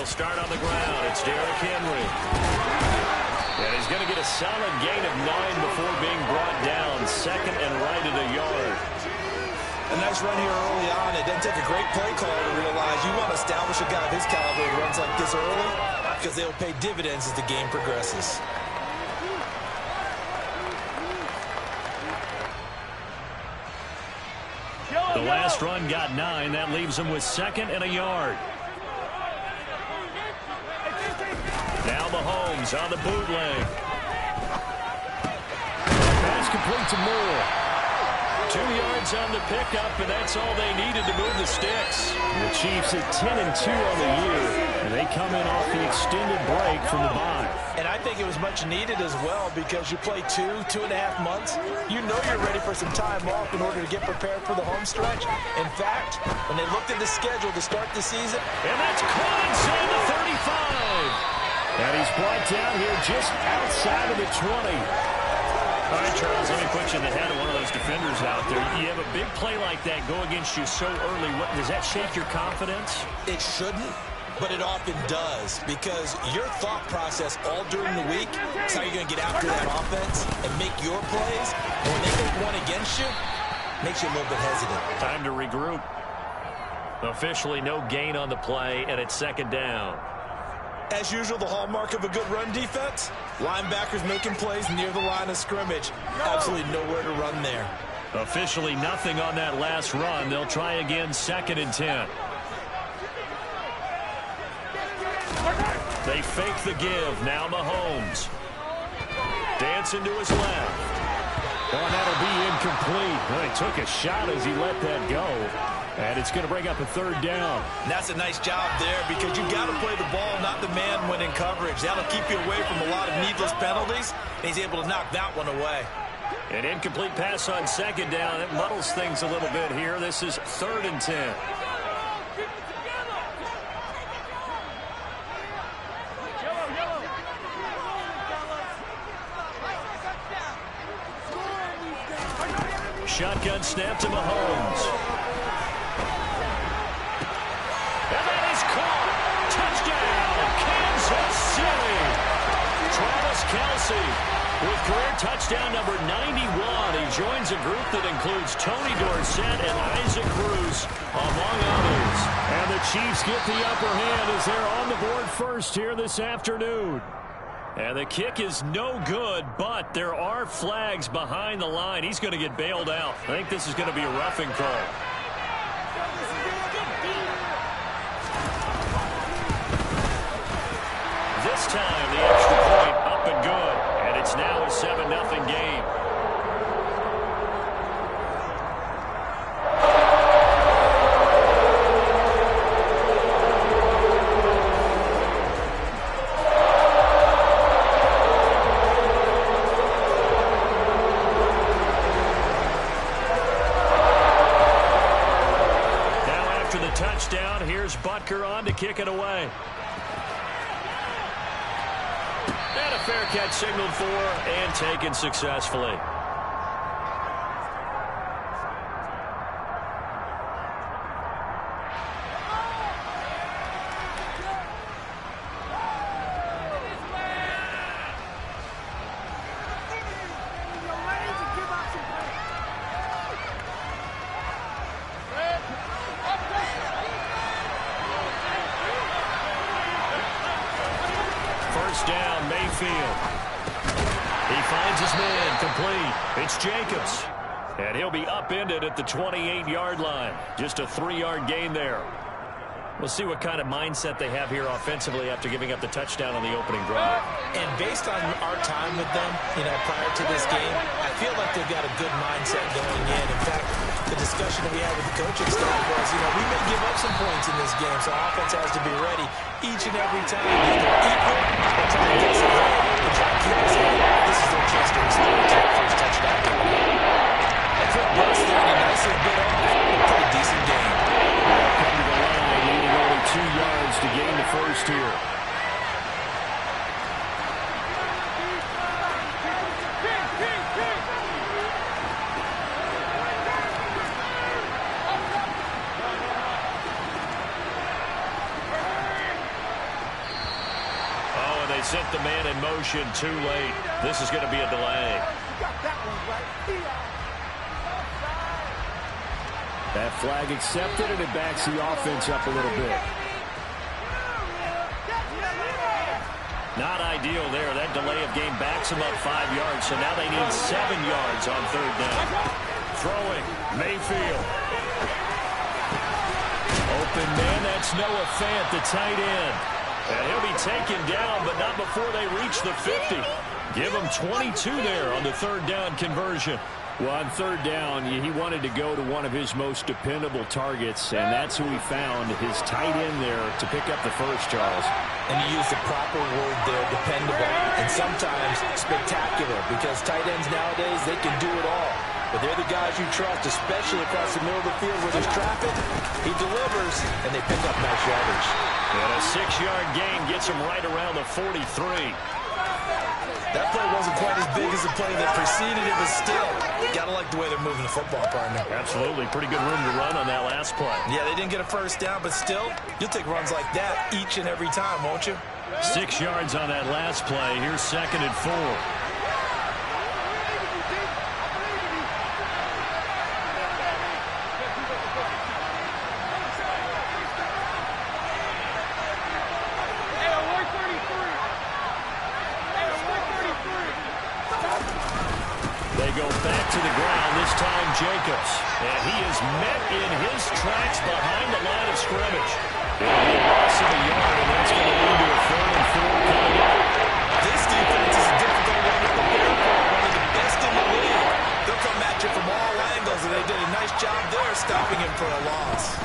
They'll start on the ground. It's Derrick Henry. And he's going to get a solid gain of 9 before being brought down. Second and right at a yard. A nice run here early on. It doesn't take a great play call to realize you want to establish a guy of his caliber who runs like this early because they'll pay dividends as the game progresses. The last run got 9. That leaves him with second and a yard. Now Mahomes on the bootleg. Pass complete to Moore. 2 yards on the pickup, and that's all they needed to move the sticks. The Chiefs at 10-2 on the year, and they come in off the extended break from the bye. And I think it was much needed as well because you play 2.5 months. You know you're ready for some time off in order to get prepared for the home stretch. In fact, when they looked at the schedule to start the season. And that's caught inside the 35. And he's brought down here just outside of the 20. All right, Charles, let me put you in the head of one of those defenders out there. You have a big play like that go against you so early. Does that shake your confidence? It shouldn't, but it often does because your thought process all during the week is how you're going to get after that offense and make your plays. And when they make one against you, makes you a little bit hesitant. Time to regroup. Officially no gain on the play, and it's second down. As usual, the hallmark of a good run defense, linebackers making plays near the line of scrimmage. Absolutely nowhere to run there. Officially nothing on that last run. They'll try again, second and 10. They fake the give. Now Mahomes. Dancing to his left. Oh, and that'll be incomplete. Well, he took a shot as he let that go. And it's going to bring up a third down. And that's a nice job there because you got to play the ball, not the man when in coverage. That'll keep you away from a lot of needless penalties. And he's able to knock that one away. An incomplete pass on second down. It muddles things a little bit here. This is third and 10. Shotgun snap to Mahomes. And that is caught. Touchdown, Kansas City. Travis Kelce with career touchdown number 91. He joins a group that includes Tony Dorsett and Isaac Bruce, among others. And the Chiefs get the upper hand as they're on the board first here this afternoon. And the kick is no good, but there are flags behind the line. He's going to get bailed out. I think this is going to be a roughing call. This time, the extra point up and good. And it's now a 7-0 game. Touchdown. Here's Butker on to kick it away. And a fair catch signaled for and taken successfully. Down, Mayfield. He finds his man, complete. It's Jacobs. And he'll be upended at the 28-yard line. Just a 3-yard gain there. We'll see what kind of mindset they have here offensively after giving up the touchdown on the opening drive. And based on our time with them, prior to this game, I feel like they've got a good mindset going in. In fact, the discussion that we had with the coaching staff was, we may give up some points in this game, so offense has to be ready each and every time. Either equal or try to get us ahead and try to keep us ahead. This is their chance to experience that first touchdown. A quick burst there and a nicely bit off. A pretty decent game. Come to the line, needing only 2 yards to gain the first here. sent the man in motion too late. This is going to be a delay. That flag accepted, and it backs the offense up a little bit. Not ideal there. That delay of game backs them up 5 yards, so now they need 7 yards on third down. Throwing, Mayfield. Open man, that's Noah Fant, the tight end. And he'll be taken down, but not before they reach the 50. Give him 22 there on the third down conversion. Well, on third down, he wanted to go to one of his most dependable targets, and that's who he found, his tight end there, to pick up the first, Charles. And you use the proper word there, dependable, and sometimes spectacular, because tight ends nowadays, they can do it all. But they're the guys you trust, especially across the middle of the field where there's traffic. He delivers, and they pick up nice yardage. And a 6-yard gain gets him right around the 43. That play wasn't quite as big as the play that preceded it, but still, gotta like the way they're moving the football, partner. Absolutely. Pretty good room to run on that last play. Yeah, they didn't get a first down, but still, you'll take runs like that each and every time, won't you? 6 yards on that last play. Here's 2nd and 4. Jacobs, and he is met in his tracks behind the line of scrimmage. It'll be a loss of a yard, and that's going to lead to a 3rd and 4 coming up. This defense is a difficult one to prepare for, one of the best in the league. They'll come at you from all angles, and they did a nice job there stopping him for a loss.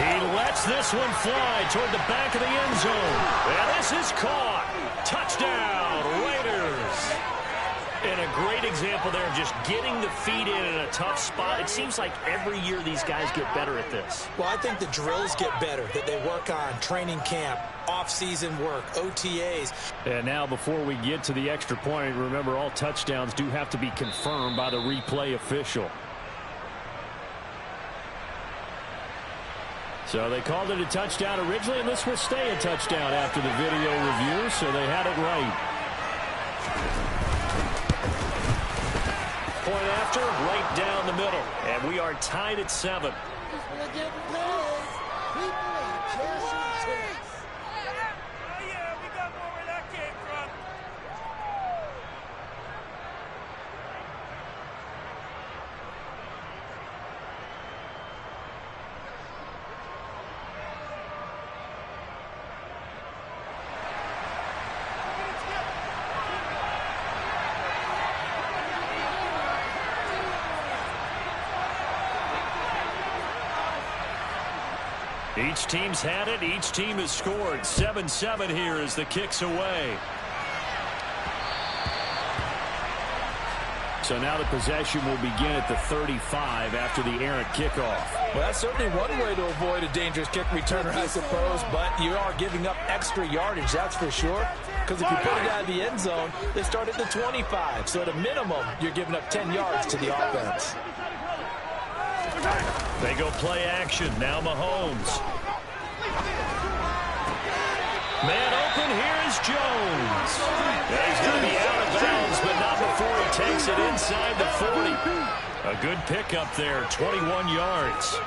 He lets this one fly toward the back of the end zone. And this is caught. Touchdown, Raiders. And a great example there of just getting the feet in a tough spot. It seems like every year these guys get better at this. Well, I think the drills get better, that they work on training camp, off-season work, OTAs. And now before we get to the extra point, remember all touchdowns do have to be confirmed by the replay official. So they called it a touchdown originally, and this will stay a touchdown after the video review, so they had it right. Point after, right down the middle. And we are tied at 7. Each team's had it. Each team has scored. 7-7 here as the kick's away. So now the possession will begin at the 35 after the errant kickoff. Well, that's certainly one way to avoid a dangerous kick returner, I suppose, but you are giving up extra yardage, that's for sure. Because if you put it out of the end zone, they start at the 25. So at a minimum, you're giving up 10 yards to the offense. They go play action. Now Mahomes. Man open, here is Jones. And he's going to be out of bounds, but not before he takes it inside the 40. A good pickup there, 21 yards.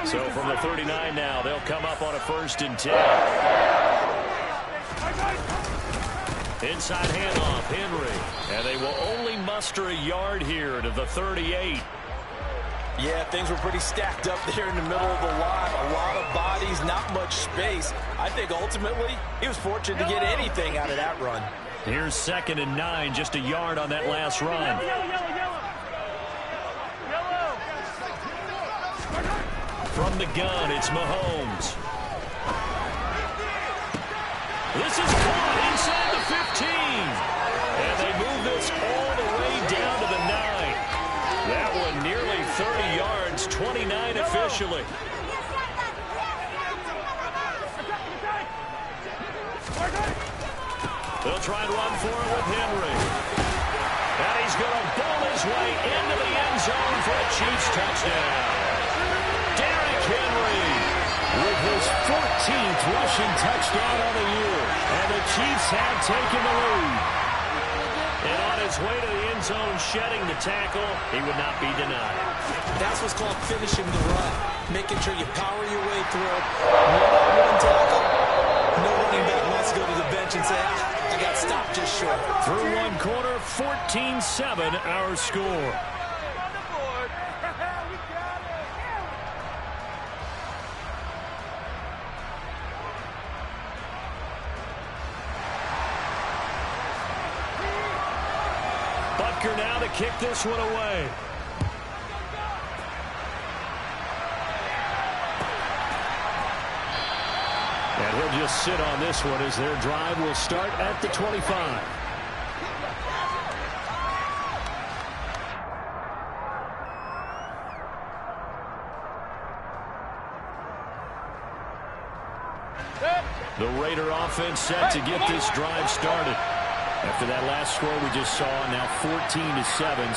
So from the 39 now, they'll come up on a 1st and 10. Inside handoff, Henry. And they will only muster a yard here to the 38. Yeah, things were pretty stacked up there in the middle of the line. A lot of bodies, not much space. I think ultimately he was fortunate to get anything out of that run. Here's 2nd and 9, just a yard on that last run. From the gun, it's Mahomes. This is caught inside the 15. And they move this all the way down to the 9. That one nearly 30 yards, 29 officially. They'll try and run for it with Henry. And he's going to bowl his way into the end zone for a Chiefs touchdown. Derrick Henry. with his 14th rushing touchdown of the year. And the Chiefs have taken the lead. And on his way to the end zone, shedding the tackle, he would not be denied. That's what's called finishing the run, making sure you power your way through. One tackle, no running back wants to go to the bench and say, I got stopped just short. Through one quarter, 14-7 our score. Butker now to kick this one away. And he'll just sit on this one as their drive will start at the 25. The Raider offense set to get this drive started. After that last score we just saw, now 14-7,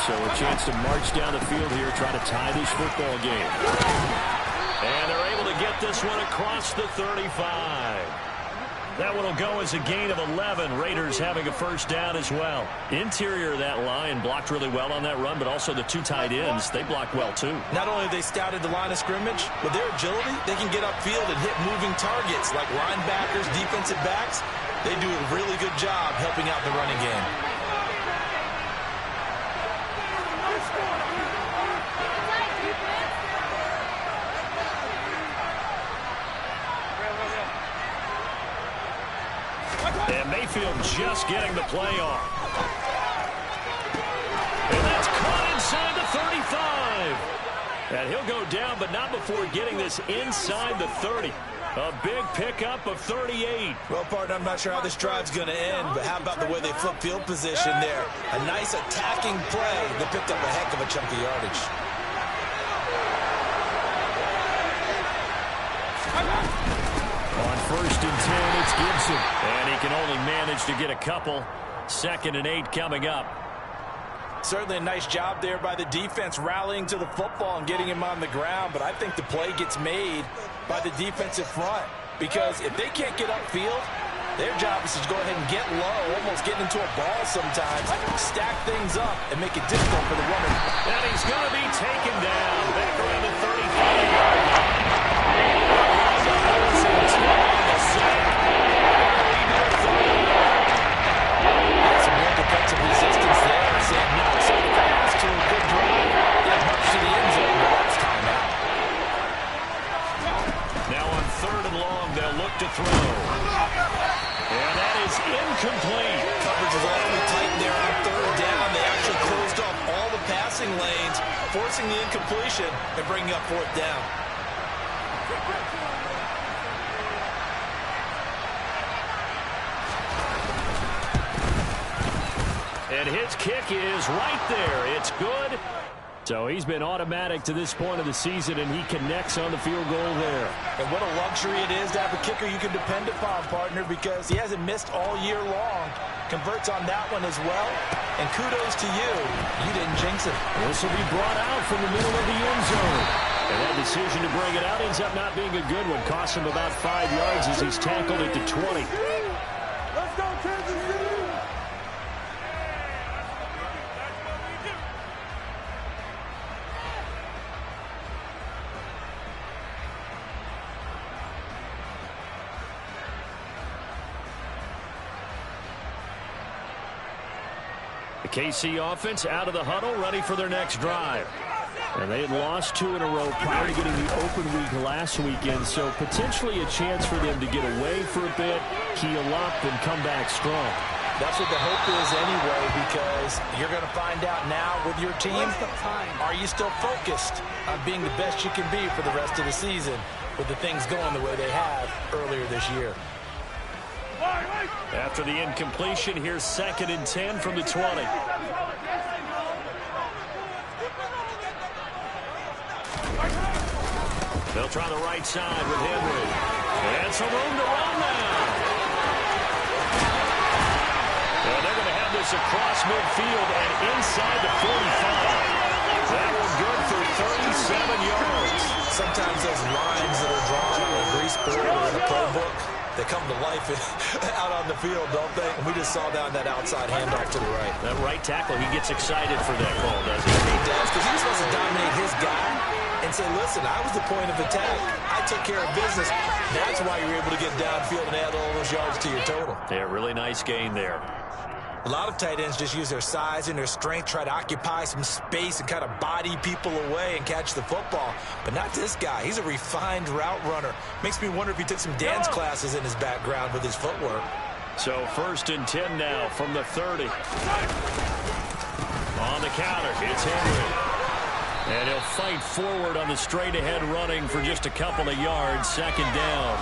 so a chance to march down the field here, try to tie this football game. And they're able to get this one across the 35. That one will go as a gain of 11. Raiders having a first down as well. Interior of that line blocked really well on that run, but also the two tight ends, they blocked well too. Not only have they scouted the line of scrimmage, with their agility, they can get upfield and hit moving targets like linebackers, defensive backs. They do a really good job helping out the running game. And Mayfield just getting the play off. And that's caught inside the 35. And he'll go down, but not before getting this inside the 30. A big pickup of 38. Well, partner, I'm not sure how this drive's going to end, but how about the way they flip field position there? A nice attacking play that picked up a heck of a chunk of yardage. On 1st and 10, it's Gibson. And he can only manage to get a couple. 2nd and 8 coming up. Certainly a nice job there by the defense rallying to the football and getting him on the ground, but I think the play gets made by the defensive front because if they can't get upfield, their job is to go ahead and get low, almost get into a ball sometimes, stack things up, and make it difficult for the runner. And he's going to be taken down back around the 35-yard line. Some real defensive resistance there. Saying no, so fast to a good drive. That march to the end zone, but that's time out. Now on 3rd and long, they'll look to throw. And that is incomplete. Coverage is awfully tight there on 3rd down. They actually closed off all the passing lanes, forcing the incompletion and bringing up 4th down. And his kick is right there. It's good. So he's been automatic to this point of the season, and he connects on the field goal there. And what a luxury it is to have a kicker you can depend upon, partner, because he hasn't missed all year long. Converts on that one as well. And kudos to you. You didn't jinx it. This will be brought out from the middle of the end zone. And that decision to bring it out ends up not being a good one. Costs him about 5 yards as he's tackled at the 20. Let's go, Kansas City! The KC offense out of the huddle, ready for their next drive. And they had lost 2 in a row prior to getting the open week last weekend, so potentially a chance for them to get away for a bit, heal up, and come back strong. That's what the hope is anyway, because you're going to find out now with your team, are you still focused on being the best you can be for the rest of the season with the things going the way they have earlier this year? After the incompletion, here's 2nd and 10 from the 20. They'll try the right side with Henry. And some room to run now. And they're going to have this across midfield and inside the 45. That one good for 37 yards. Sometimes those lines that are drawn on the sport or in a playbook, they come to life out on the field, don't they? And we just saw down that outside handoff to the right. That right tackle, he gets excited for that call, doesn't he? He does, because he was supposed to dominate his guy and say, listen, I was the point of attack. I took care of business. That's why you're able to get downfield and add all those yards to your total. Yeah, really nice gain there. A lot of tight ends just use their size and their strength, try to occupy some space and kind of body people away and catch the football. But not this guy. He's a refined route runner. Makes me wonder if he took some dance classes in his background with his footwork. So 1st and 10 now from the 30. On the counter, it's Henry. And he'll fight forward on the straight-ahead running for just a couple of yards. 2nd down.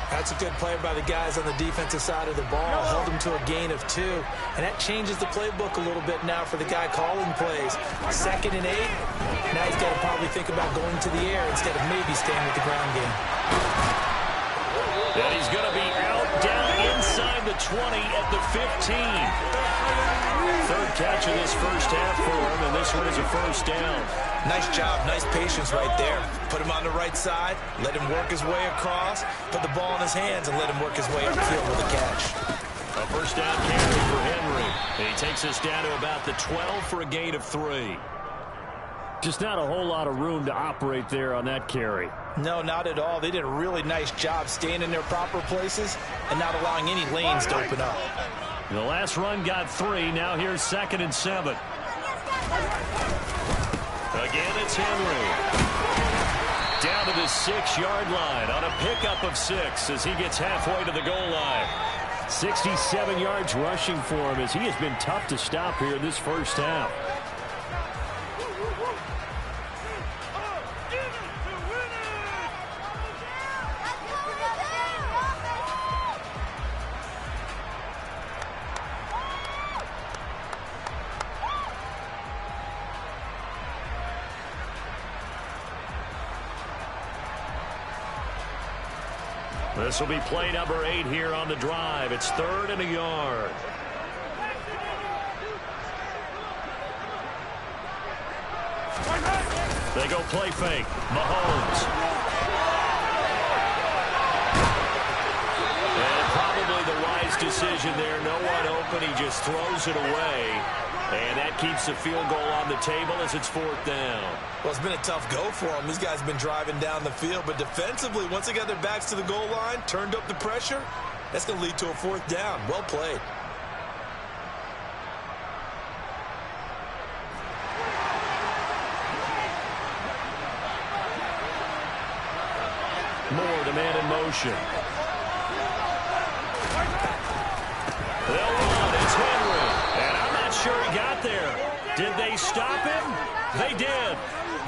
That's a good play by the guys on the defensive side of the ball. Held him to a gain of 2. And that changes the playbook a little bit now for the guy calling plays. 2nd and 8. Now he's got to probably think about going to the air instead of maybe staying with the ground game. And he's going to be out down inside the 20 at the 15. 3rd catch of this first half for him, and this one is a 1st down. Nice job, nice patience right there. Put him on the right side, let him work his way across, put the ball in his hands, and let him work his way upfield with a catch. A 1st down carry for Henry. And he takes us down to about the 12 for a gain of 3. Just not a whole lot of room to operate there on that carry. No, not at all. They did a really nice job staying in their proper places and not allowing any lanes to open up. The last run got 3. Now here's 2nd and 7. Again, it's Henry. Down to the 6-yard line on a pickup of 6 as he gets halfway to the goal line. 67 yards rushing for him as he has been tough to stop here in this first half. This will be play number 8 here on the drive. It's 3rd and a yard. They go play fake. Mahomes. And probably the wise decision there. No one open. He just throws it away. And that keeps the field goal on the table as it's 4th down. Well, it's been a tough go for them. These guys have been driving down the field. But defensively, once they got their backs to the goal line, turned up the pressure, that's going to lead to a 4th down. Well played. Moore, the man in motion. They'll run. It's Henry. And I'm not sure he got there. Did they stop him? They did.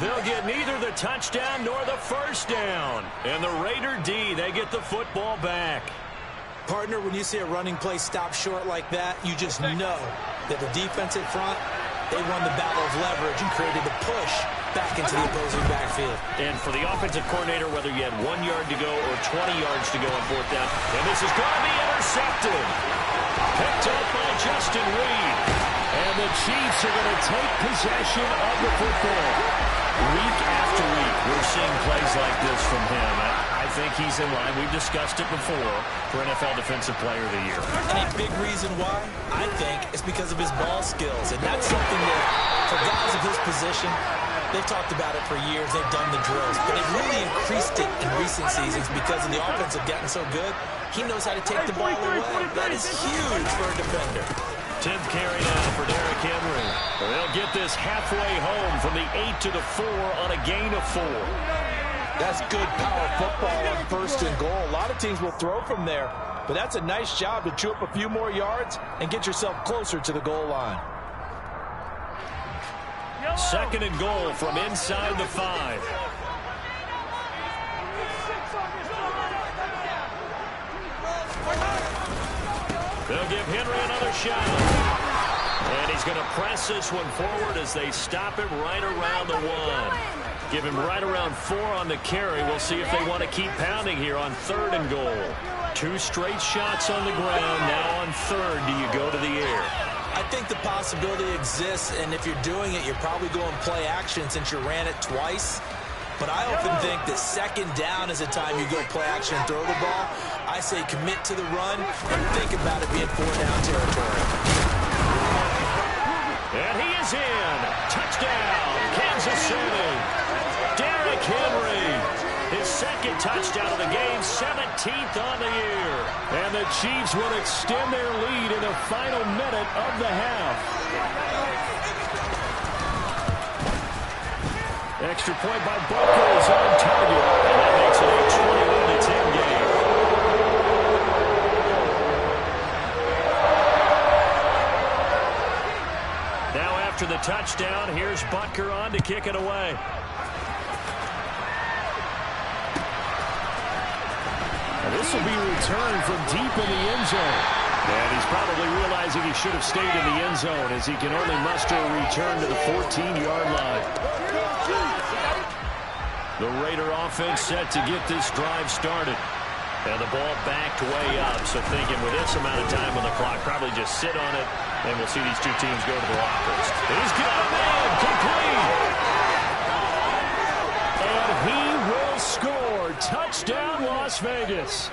They'll get neither the touchdown nor the 1st down. And the Raider D, they get the football back. Partner, when you see a running play stop short like that, you just know that the defensive front, they won the battle of leverage and created the push back into the opposing backfield. And for the offensive coordinator, whether you had 1 yard to go or 20 yards to go on 4th down, and this is going to be intercepted. Picked up by Justin Reed. And the Chiefs are going to take possession of the football. Week after week, we're seeing plays like this from him. I think he's in line. We've discussed it before for NFL Defensive Player of the Year. And a big reason why, I think, is because of his ball skills. And that's something that, for guys of his position, they've talked about it for years. They've done the drills. But they've really increased it in recent seasons because of the offense have gotten so good. He knows how to take the ball away. That is huge for a defender. 10th carry now for Derrick Henry. They'll get this halfway home from the 8 to the 4 on a gain of 4. That's good power football on 1st and goal. A lot of teams will throw from there, but that's a nice job to chew up a few more yards and get yourself closer to the goal line. 2nd and goal from inside the 5. They'll give Henry another shot. And he's going to press this one forward as they stop him right around the 1. Give him right around 4 on the carry. We'll see if they want to keep pounding here on 3rd and goal. 2 straight shots on the ground. Now on 3rd, do you go to the air? I think the possibility exists, and if you're doing it, you're probably going play action since you ran it twice. but I often think that second down is a time you go play action and throw the ball. I say commit to the run and think about it being 4-down territory. And he is in. Touchdown, Kansas City. Derrick Henry. His second touchdown of the game, 17th on the year. And the Chiefs will extend their lead in the final minute of the half. Extra point by Butker is on target. And that makes it a 21-10 game. Now after the touchdown, here's Butker on to kick it away. This will be returned from deep in the end zone. And he's probably realizing he should have stayed in the end zone as he can only muster a return to the 14-yard line. The Raider offense set to get this drive started. And the ball backed way up. So thinking with this amount of time on the clock, probably just sit on it, and we'll see these two teams go to the lockers. He's got a man complete. And he will score. Touchdown, Las Vegas.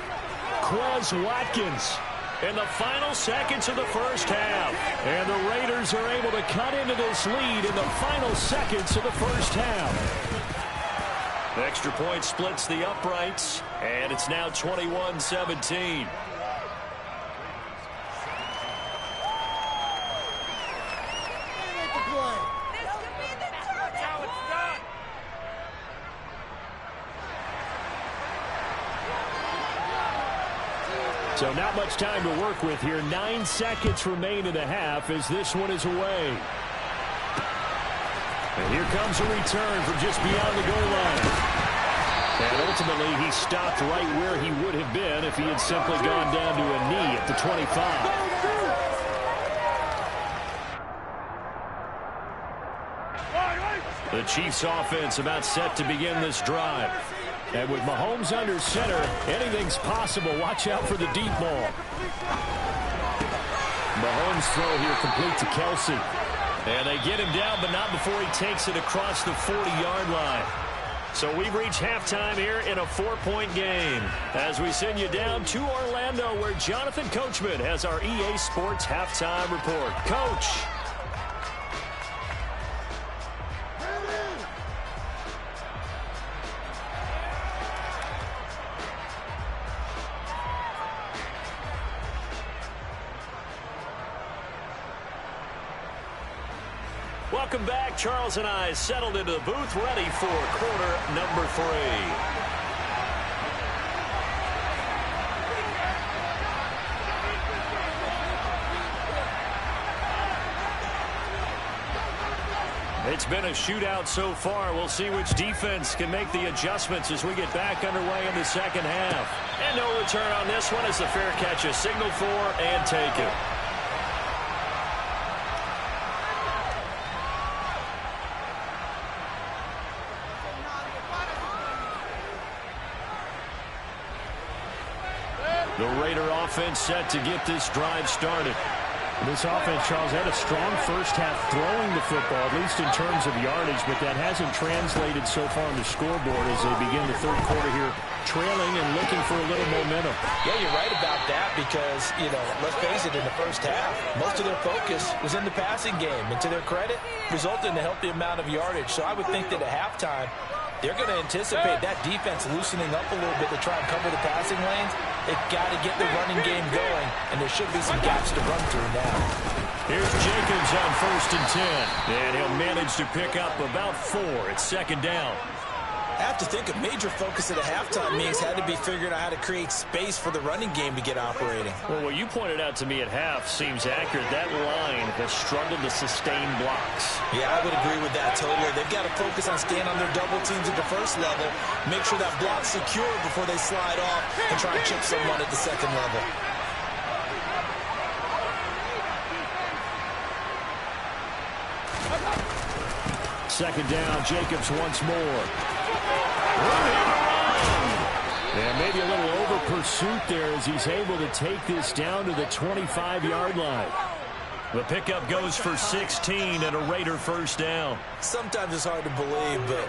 Quez Watkins. In the final seconds of the first half. And the Raiders are able to cut into this lead in the final seconds of the first half. The extra point splits the uprights, and it's now 21-17. So not much time to work with here. 9 seconds remain in the half as this one is away. And here comes a return from just beyond the goal line. And ultimately, he stopped right where he would have been if he had simply gone down to a knee at the 25. The Chiefs offense about set to begin this drive. And with Mahomes under center, anything's possible. Watch out for the deep ball. Mahomes' throw here complete to Kelsey. And they get him down, but not before he takes it across the 40-yard line. So we've reached halftime here in a 4-point game. As we send you down to Orlando, where Jonathan Coachman has our EA Sports halftime report. Coach. Welcome back. Charles and I settled into the booth, ready for quarter number 3. It's been a shootout so far. We'll see which defense can make the adjustments as we get back underway in the second half. And no return on this one as the fair catch is signaled for and taken. The Raider offense set to get this drive started. This offense, Charles, had a strong first half throwing the football, at least in terms of yardage, but that hasn't translated so far on the scoreboard as they begin the third quarter here, trailing and looking for a little momentum. Yeah, you're right about that because, let's face it, in the first half, most of their focus was in the passing game. And to their credit, resulted in a healthy amount of yardage. So I would think that at halftime, they're going to anticipate that defense loosening up a little bit to try and cover the passing lanes. They've got to get the running game going, and there should be some gaps to run through now. Here's Jacobs on 1st and 10. And he'll manage to pick up about 4. It's second down. I have to think a major focus at the halftime meetings had to be figuring out how to create space for the running game to get operating. Well, what you pointed out to me at half seems accurate. That line has struggled to sustain blocks. Yeah, I would agree with that totally. They've got to focus on staying on their double teams at the first level, make sure that block's secure before they slide off and try and chip someone at the second level. Second down, Jacobs once more. And maybe a little over pursuit there as he's able to take this down to the 25-yard line. The pickup goes for 16 and a Raider first down. Sometimes it's hard to believe, but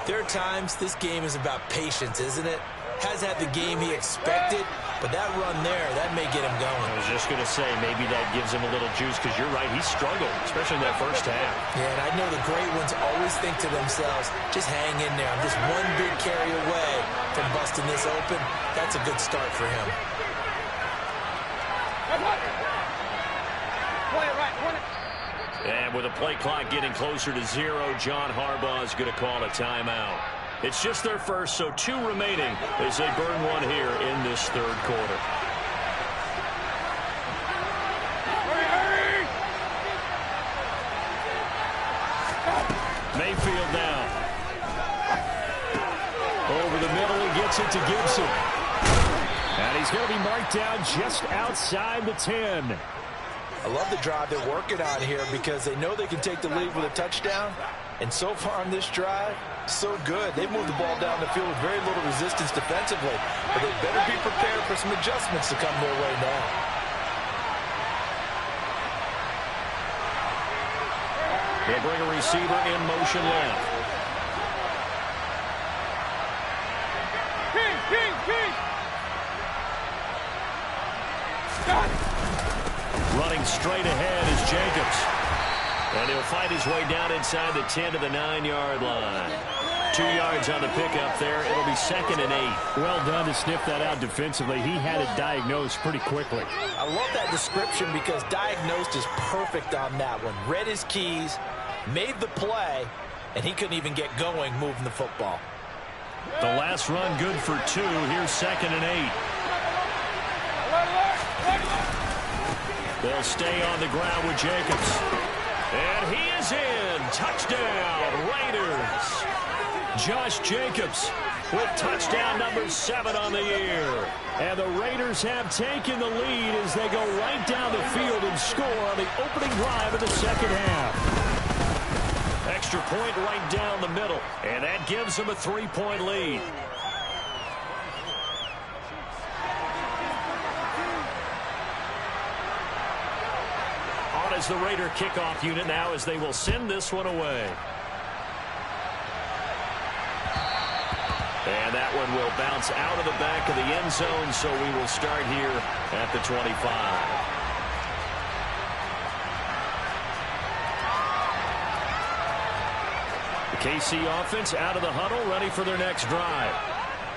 There are times this game is about patience, isn't it? Has had the game he expected, but that run there, that may get him going. I was just going to say, maybe that gives him a little juice, because you're right, he struggled, especially in that first half. Yeah, and I know the great ones always think to themselves, just hang in there. I'm just one big carry away from busting this open. That's a good start for him. And with the play clock getting closer to 0, John Harbaugh is going to call a timeout. It's just their first, so 2 remaining as they burn one here in this third quarter. Mayfield now. Over the middle, he gets it to Gibson. And he's going to be marked down just outside the 10. I love the drive they're working on here because they know they can take the lead with a touchdown. And so far on this drive, so good. They moved the ball down the field with very little resistance defensively. But they better be prepared for some adjustments to come their way now. They'll bring a receiver in motion left. Running straight ahead is Jacobs. And he'll find his way down inside the 10 to the 9-yard line. 2 yards on the pickup there. It'll be 2nd and 8. Well done to sniff that out defensively. He had it diagnosed pretty quickly. I love that description because diagnosed is perfect on that one. Read his keys, made the play, and he couldn't even get going moving the football. The last run good for 2. Here's 2nd and 8. They'll stay on the ground with Jacobs. And he is in. Touchdown, Raiders. Josh Jacobs with touchdown number 7 on the year. And the Raiders have taken the lead as they go right down the field and score on the opening drive of the second half. Extra point right down the middle. And that gives them a 3-point lead. As the Raider kickoff unit now as they will send this one away. And that one will bounce out of the back of the end zone, so we will start here at the 25. The KC offense out of the huddle, ready for their next drive.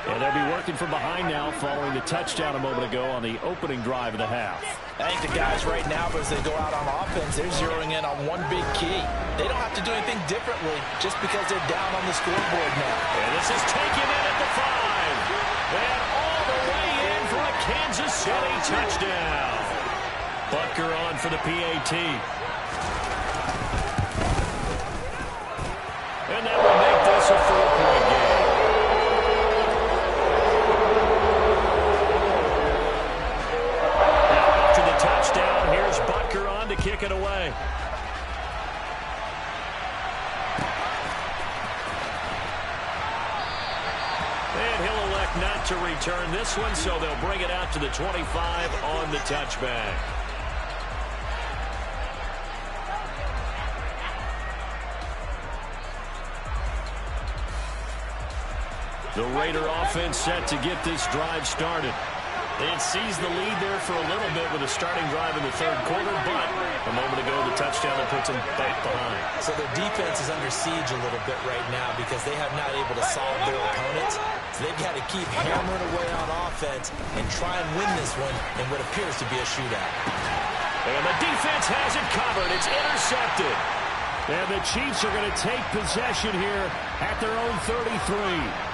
And they'll be working from behind now following the touchdown a moment ago on the opening drive of the half. I think the guys right now, as they go out on offense, they're zeroing in on one big key. They don't have to do anything differently just because they're down on the scoreboard now. And this is taken in at the 5. And all the way in for a Kansas City touchdown. Butker on for the PAT. And that will make this a 4-point game. Touchdown. Here's Butker on to kick it away. And he'll elect not to return this one, so they'll bring it out to the 25 on the touchback. The Raider offense set to get this drive started. It seized the lead there for a little bit with a starting drive in the third quarter, but a moment ago the touchdown that puts them back behind. So their defense is under siege a little bit right now because they have not able to solve their opponents. So they've got to keep hammering away on offense and try and win this one in what appears to be a shootout. And the defense has it covered. It's intercepted. And the Chiefs are going to take possession here at their own 33.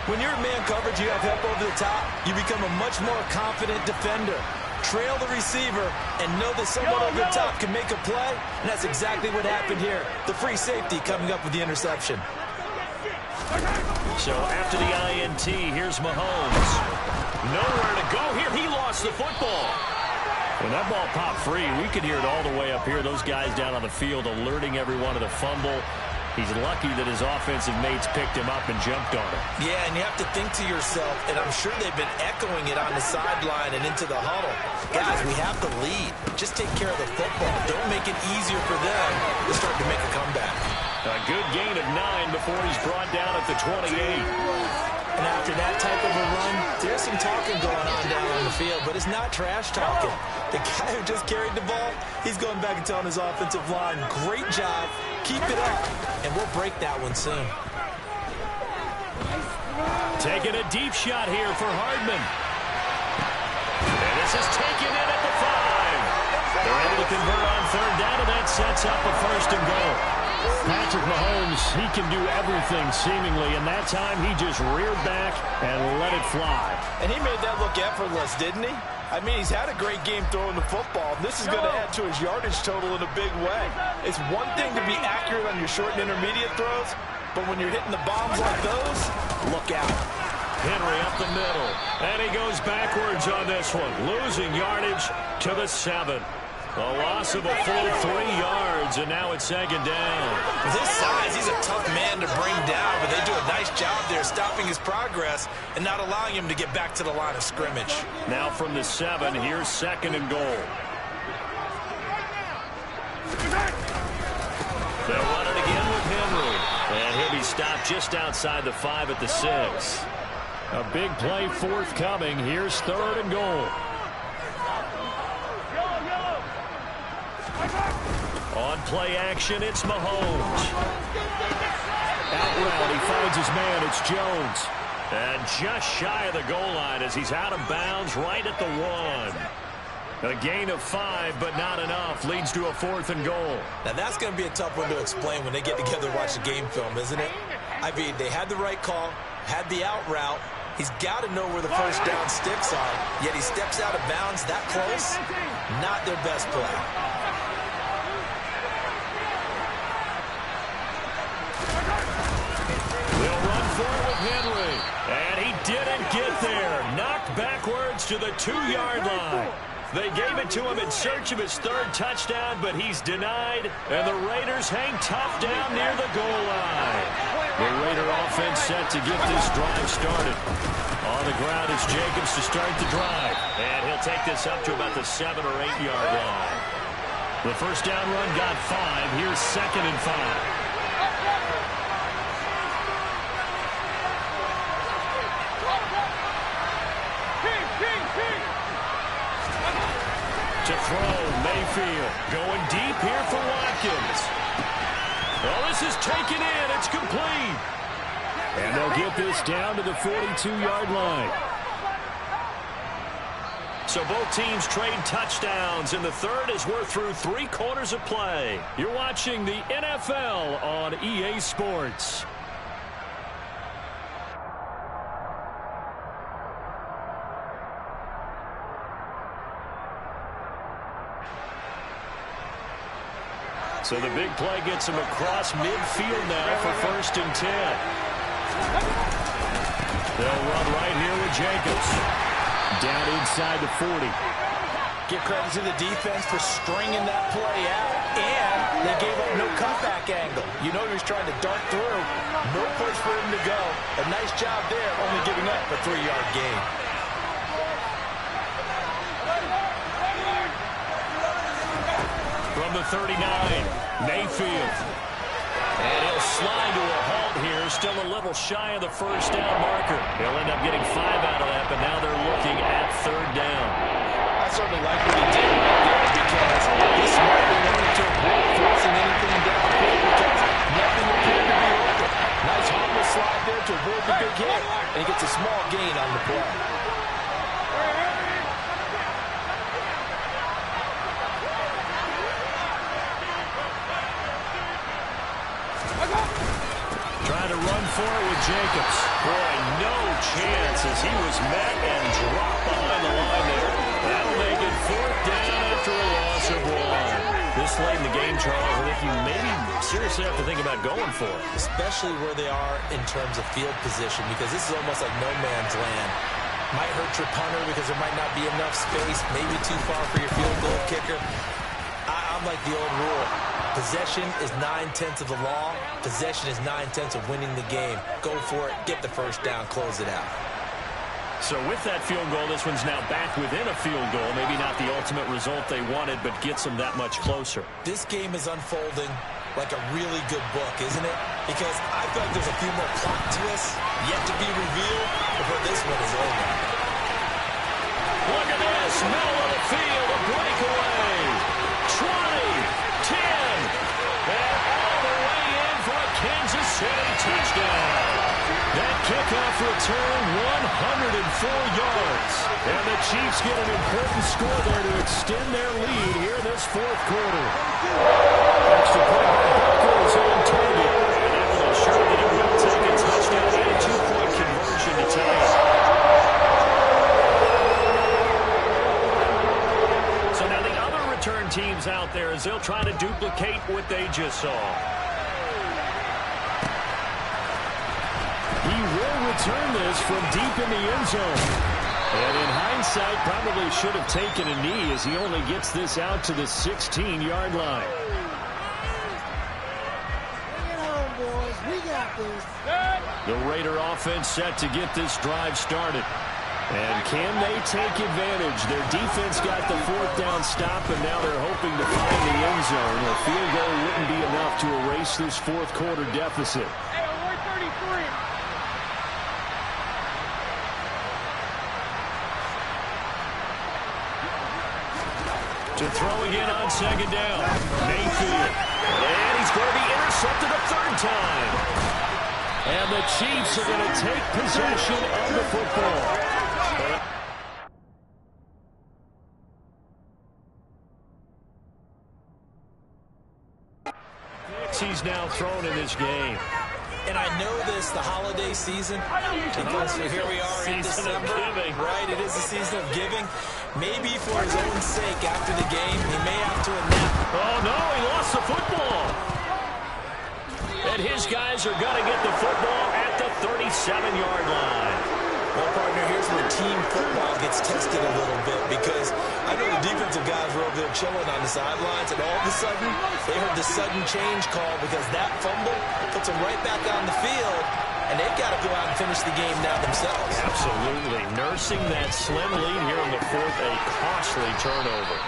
When you're in man coverage, you have help over the top, you become a much more confident defender. Trail the receiver and know that someone over the top can make a play, and that's exactly what happened here. The free safety coming up with the interception. So after the INT, here's Mahomes. Nowhere to go here. He lost the football. When that ball popped free, we could hear it all the way up here. Those guys down on the field alerting everyone of the fumble. He's lucky that his offensive mates picked him up and jumped on him. Yeah, and you have to think to yourself, and I'm sure they've been echoing it on the sideline and into the huddle. Guys, we have the lead. Just take care of the football. Don't make it easier for them to start to make a comeback. A good gain of 9 before he's brought down at the 28. And after that type of a run, there's some talking going on down on the field, but it's not trash talking. The guy who just carried the ball, he's going back and telling his offensive line, great job, keep it up, and we'll break that one soon. Taking a deep shot here for Hardman. And this is taken in at the 5. They're able to convert on third down, and that sets up a first and goal. Patrick Mahomes, he can do everything seemingly, and that time he just reared back and let it fly. And he made that look effortless, didn't he? I mean, he's had a great game throwing the football. This is going to add to his yardage total in a big way. It's one thing to be accurate on your short and intermediate throws, but when you're hitting the bombs like those, look out. Henry up the middle, and he goes backwards on this one, losing yardage to the 7. A loss of a full 3 yards, and now it's second down. With his size, he's a tough man to bring down, but they do a nice job there stopping his progress and not allowing him to get back to the line of scrimmage. Now from the 7, here's second and goal. They'll run it again with Henry, and he'll be stopped just outside the 5 at the 6. A big play forthcoming. Here's third and goal. On play action, it's Mahomes. Out route, he finds his man. It's Jones. And just shy of the goal line as he's out of bounds right at the 1. A gain of 5, but not enough. Leads to a 4th and goal. Now, that's going to be a tough one to explain when they get together and watch the game film, isn't it? I mean, they had the right call, had the out route. He's got to know where the first down sticks are, yet he steps out of bounds that close. Not their best play. Henry, and he didn't get there. Knocked backwards to the 2-yard line. They gave it to him in search of his 3rd touchdown, but he's denied, and the Raiders hang tough down near the goal line. The Raider offense set to get this drive started. On the ground is Jacobs to start the drive, and he'll take this up to about the 7 or 8-yard line. The first down run got 5. Here's second and 5. To throw, Mayfield going deep here for Watkins. Well, this is taken in. It's complete. And they'll get this down to the 42-yard line. So both teams trade touchdowns, and the third as we're through 3 quarters of play. You're watching the NFL on EA Sports. So the big play gets him across midfield now for 1st and 10. They'll run right here with Jacobs. Down inside the 40. Give credit to the defense for stringing that play out, and they gave up no cutback angle. You know he was trying to dart through. No place for him to go. A nice job there, only giving up a 3-yard gain. From the 39, Mayfield. And he'll slide to a halt here, still a little shy of the first down marker. He'll end up getting 5 out of that, but now they're looking at 3rd down. I certainly like what he did right there because he's smartly learning to avoid forcing anything downfield because nothing appeared to be open. Nice harmless slide there to avoid the big hit, and he gets a small gain on the play. Trying to run for it with Jacobs. Boy, no chance as he was met and dropped behind the line there. That'll make it 4th down after a loss of 1. This late in the game, Charles, I think you maybe seriously have to think about going for it. Especially where they are in terms of field position, because this is almost like no man's land. Might hurt your punter because there might not be enough space, maybe too far for your field goal kicker. I'm like the old rule. Possession is 9/10 of the law. Possession is 9/10 of winning the game. Go for it, get the first down, close it out. So with that field goal, this one's now back within a field goal. Maybe not the ultimate result they wanted, but gets them that much closer. This game is unfolding like a really good book, isn't it? Because I feel like there's a few more plot twists yet to be revealed before this one is over. Look at this, middle of the field, a breakaway. 20, 10, and all the way in for a Kansas City touchdown. That kickoff return, 104 yards. And the Chiefs get an important score there to extend their lead here this fourth quarter. Extra point by Booker is on target. And that will ensure that it will take a touchdown and a 2-point conversion to tie it. So now the other return teams out there as they'll try to duplicate what they just saw. He will return this from deep in the end zone. And in hindsight, probably should have taken a knee as he only gets this out to the 16-yard line. Bring it home, boys. We got this. The Raider offense set to get this drive started. And can they take advantage? Their defense got the fourth down stop, and now they're hoping to find the end zone. A field goal wouldn't be enough to erase this fourth quarter deficit. To throw again on second down. Mayfield. And he's going to be intercepted a third time. And the Chiefs are going to take possession of the football. He's now thrown in this game. And I know this, the holiday season, because here we are in December, right? It is the season of giving. Maybe for his own sake after the game, he may have to announce. Oh, no, he lost the football. And his guys are going to get the football at the 37-yard line. Well, partner, here's where team football gets tested a little bit because I know the defensive guys were over there chilling on the sidelines, and all of a sudden, they heard the sudden change call because that fumble puts them right back on the field, and they've got to go out and finish the game now themselves. Absolutely. Nursing that slim lead here in the fourth, a costly turnover.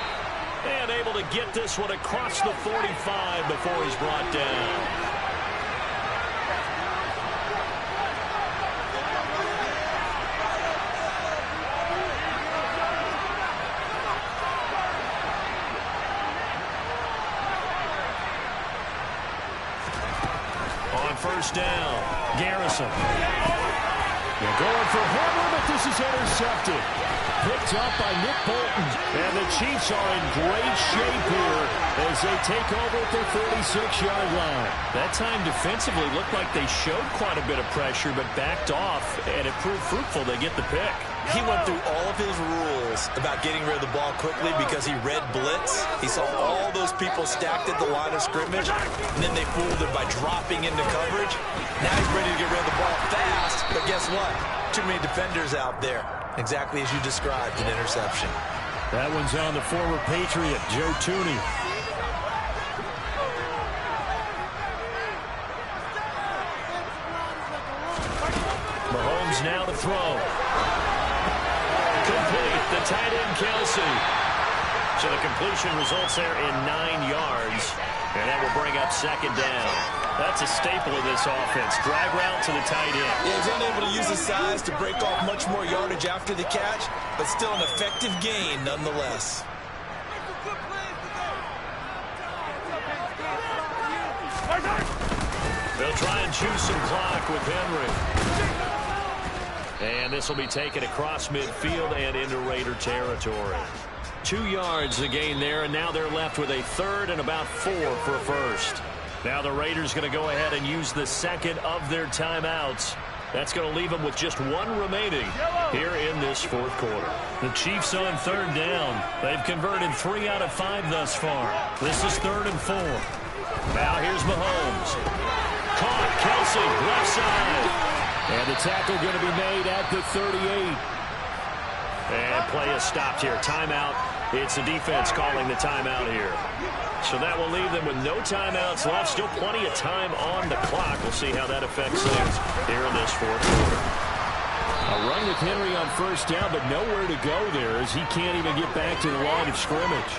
And able to get this one across the 45 before he's brought down. First down, Garrison. They're going for Hamler, but this is intercepted. Picked up by Nick Bolton. And the Chiefs are in great shape here as they take over at their 46-yard line. That time defensively looked like they showed quite a bit of pressure, but backed off, and it proved fruitful. They get the pick. He went through all of his rules about getting rid of the ball quickly because he read blitz. He saw all those people stacked at the line of scrimmage, and then they fooled him by dropping into coverage. Now he's ready to get rid of the ball fast, but guess what? Too many defenders out there. Exactly as you described, an interception. That one's on the former Patriot, Joe Tooney. Mahomes now to throw. Complete, the tight end Kelsey. So the completion results there in 9 yards, and that will bring up second down. That's a staple of this offense. Drag route to the tight end. Yeah, he's unable to use his size to break off much more yardage after the catch, but still an effective gain nonetheless. They'll try and choose some clock with Henry. And this will be taken across midfield and into Raider territory. 2 yards the gain there, and now they're left with a third and about 4 for a first. Now the Raiders going to go ahead and use the second of their timeouts. That's going to leave them with just 1 remaining here in this fourth quarter. The Chiefs on third down. They've converted 3 out of 5 thus far. This is 3rd and 4. Now here's Mahomes. Caught, Kelsey, left side. And the tackle going to be made at the 38. And play is stopped here. Timeout. It's the defense calling the timeout here. So that will leave them with no timeouts left. Still plenty of time on the clock. We'll see how that affects things here in this fourth quarter. A run with Henry on first down, but nowhere to go there as he can't even get back to the line of scrimmage.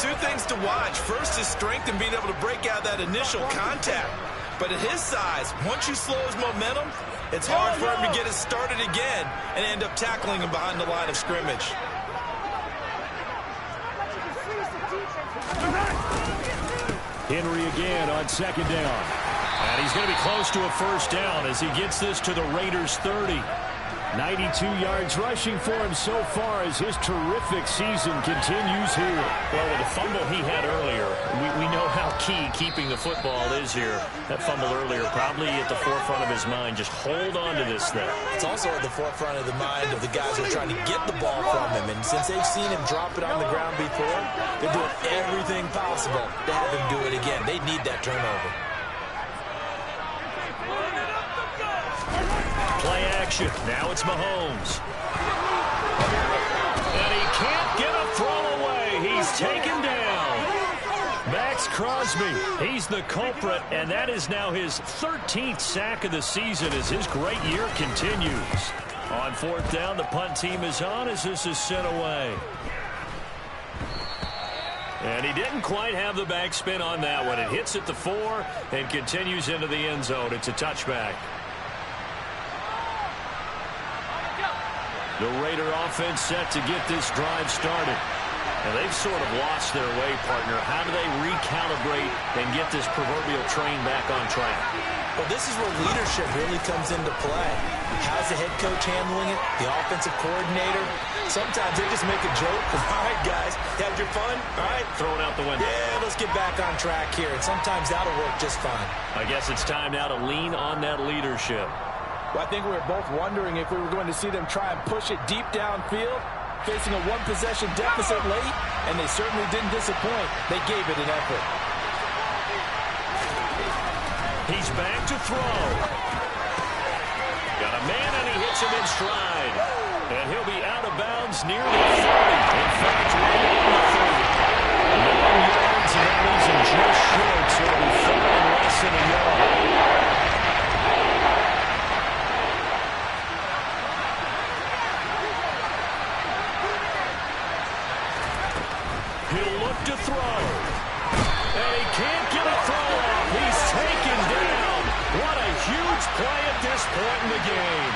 two things to watch. First, his strength in being able to break out that initial contact. But at his size, once you slow his momentum, it's hard for him to get it started again and end up tackling him behind the line of scrimmage. Henry again on second down. And he's going to be close to a first down as he gets this to the Raiders' 30. 92 yards rushing for him so far as his terrific season continues here. Well, with the fumble he had earlier, we know how key keeping the football is here. That fumble earlier probably at the forefront of his mind. Just hold on to this thing. It's also at the forefront of the mind of the guys who are trying to get the ball from him. And since they've seen him drop it on the ground before, they're doing everything possible to have him do it again. They need that turnover. Play action. Now it's Mahomes. And he can't get a throw away. He's taken down. Max Crosby, he's the culprit, and that is now his 13th sack of the season as his great year continues. On fourth down, the punt team is on as this is sent away. And he didn't quite have the backspin on that one. It hits at the 4 and continues into the end zone. It's a touchback. The Raider offense set to get this drive started. And they've sort of lost their way, partner. How do they recalibrate and get this proverbial train back on track? Well, this is where leadership really comes into play. How's the head coach handling it? The offensive coordinator? Sometimes they just make a joke. All right, guys, had your fun? All right. Throw it out the window. Yeah, let's get back on track here. And sometimes that'll work just fine. I guess it's time now to lean on that leadership. Well, I think we were both wondering if we were going to see them try and push it deep downfield, facing a one-possession deficit late, and they certainly didn't disappoint. They gave it an effort. He's back to throw. Got a man, and he hits him in stride. And he'll be out of bounds near the 30. In fact, right on the 30. 9 yards, and that leaves him just short, so it'll be 4 and less than a yard. He'll look to throw. And he can't get a throw off. He's taken down. What a huge play at this point in the game.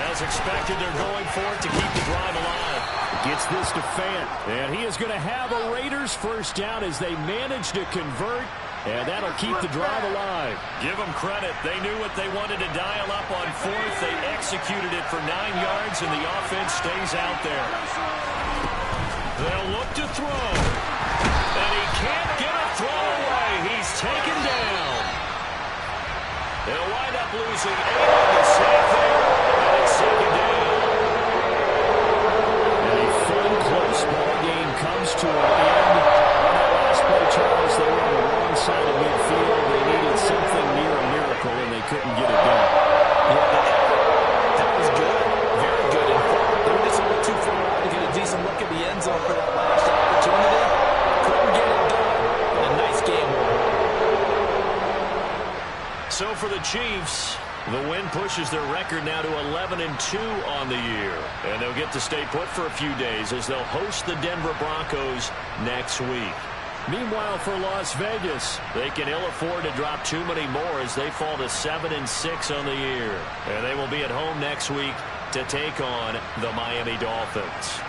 As expected, they're going for it to keep the drive alive. Gets this to Fant. And he is going to have a Raiders first down as they manage to convert. And that'll keep the drive alive. Give them credit. They knew what they wanted to dial up on fourth. They executed it for 9 yards, and the offense stays out there. They'll look to throw. And he can't get a throw away. He's taken down. They'll wind up losing 8 on the sack there, and it's second down. And a fun, close ball game comes to an end. On that last play, Charles, they were on the wrong side of midfield. They needed something near a miracle, and they couldn't get it done. Yeah, that was good. Very good. In fact, they were just a little too far out to get a decent look at the end zone for that last opportunity. Couldn't get it done. And a nice game. So for the Chiefs, the win pushes their record now to 11-2 on the year. And they'll get to stay put for a few days as they'll host the Denver Broncos next week. Meanwhile, for Las Vegas, they can ill afford to drop too many more as they fall to 7-6 on the year. And they will be at home next week to take on the Miami Dolphins.